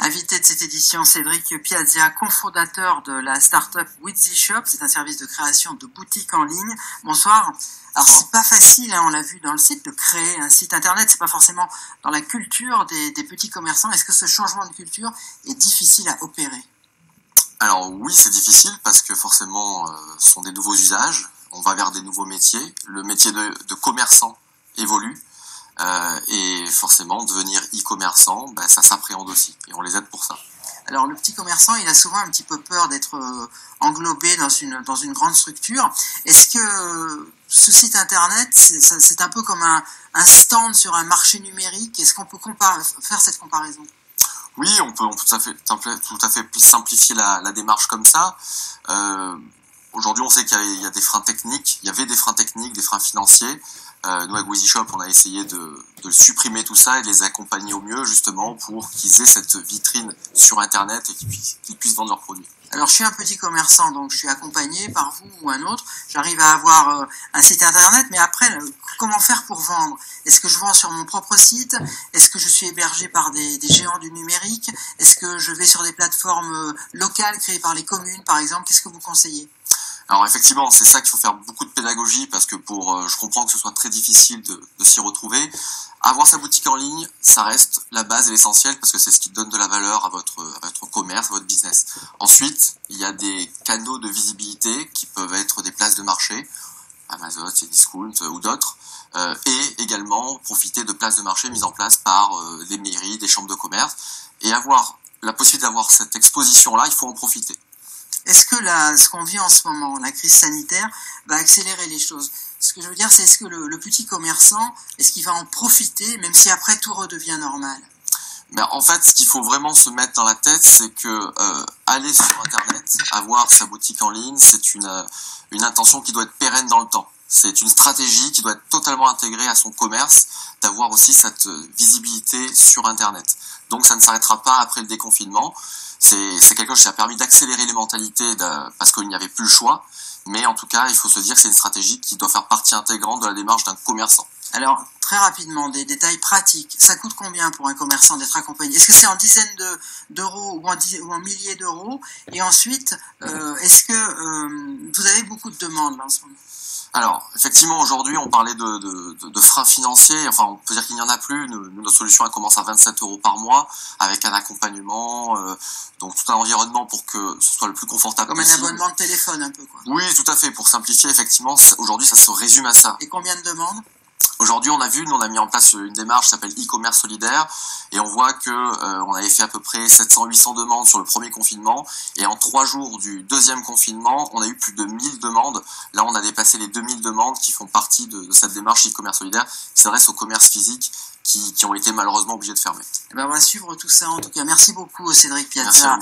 Invité de cette édition, Cédric Piazza, cofondateur de la start-up Weezy Shop. C'est un service de création de boutiques en ligne. Bonsoir. Alors c'est pas facile, on l'a vu dans le site, de créer un site internet. C'est pas forcément dans la culture des petits commerçants. Est-ce que ce changement de culture est difficile à opérer? Alors oui, c'est difficile parce que forcément, ce sont des nouveaux usages. On va vers des nouveaux métiers. Le métier de commerçant évolue. Et forcément, devenir e-commerçant, ça s'appréhende aussi. Et on les aide pour ça. Alors le petit commerçant, il a souvent un petit peu peur d'être englobé dans une grande structure. Est-ce que ce site internet, c'est un peu comme un stand sur un marché numérique? Est-ce qu'on peut faire cette comparaison? Oui, on peut tout à fait simplifier la démarche comme ça. Aujourd'hui, on sait qu'il y a des freins techniques. Il y avait des freins techniques, des freins financiers. Nous, avec Weezy Shop, on a essayé de supprimer tout ça et de les accompagner au mieux, justement, pour qu'ils aient cette vitrine sur Internet et qu'ils puissent vendre leurs produits. Alors, je suis un petit commerçant, donc je suis accompagné par vous ou un autre. J'arrive à avoir un site Internet, mais après, comment faire pour vendre? Est-ce que je vends sur mon propre site? Est-ce que je suis hébergé par des géants du numérique? Est-ce que je vais sur des plateformes locales créées par les communes, par exemple? Qu'est-ce que vous conseillez? Alors effectivement, c'est ça qu'il faut faire beaucoup de pédagogie parce que je comprends que ce soit très difficile de s'y retrouver. Avoir sa boutique en ligne, ça reste la base et l'essentiel parce que c'est ce qui donne de la valeur à votre commerce, à votre business. Ensuite, il y a des canaux de visibilité qui peuvent être des places de marché, Amazon, Cdiscount ou d'autres, et également profiter de places de marché mises en place par des mairies, des chambres de commerce, et avoir la possibilité d'avoir cette exposition-là, il faut en profiter. Est-ce que ce qu'on vit en ce moment, la crise sanitaire, va accélérer les choses? Ce que je veux dire, c'est est-ce que le petit commerçant, est-ce qu'il va en profiter, même si après tout redevient normal? En fait, ce qu'il faut vraiment se mettre dans la tête, c'est que aller sur Internet, avoir sa boutique en ligne, c'est une intention qui doit être pérenne dans le temps. C'est une stratégie qui doit être totalement intégrée à son commerce, d'avoir aussi cette visibilité sur Internet. Donc ça ne s'arrêtera pas après le déconfinement. C'est quelque chose qui a permis d'accélérer les mentalités parce qu'il n'y avait plus le choix. Mais en tout cas, il faut se dire que c'est une stratégie qui doit faire partie intégrante de la démarche d'un commerçant. Alors, très rapidement, des détails pratiques. Ça coûte combien pour un commerçant d'être accompagné? Est-ce que c'est en dizaines d'euros ou en milliers d'euros? Et ensuite, est-ce que vous avez beaucoup de demandes là, en ce moment? Alors, effectivement, aujourd'hui, on parlait de freins financiers. Enfin, on peut dire qu'il n'y en a plus. Notre solution, elle commence à 27 € par mois, avec un accompagnement, donc tout un environnement pour que ce soit le plus confortable possible. Comme un abonnement de téléphone, un peu, quoi. Oui, tout à fait. Pour simplifier, effectivement, aujourd'hui, ça se résume à ça. Et combien de demandes? Aujourd'hui, on a mis en place une démarche qui s'appelle e-commerce solidaire et on voit que on avait fait à peu près 700-800 demandes sur le premier confinement et en 3 jours du deuxième confinement, on a eu plus de 1000 demandes. Là, on a dépassé les 2000 demandes qui font partie de cette démarche e-commerce solidaire qui s'adresse au commerce physique qui ont été malheureusement obligés de fermer. On va suivre tout ça en tout cas. Merci beaucoup Cédric Piazza.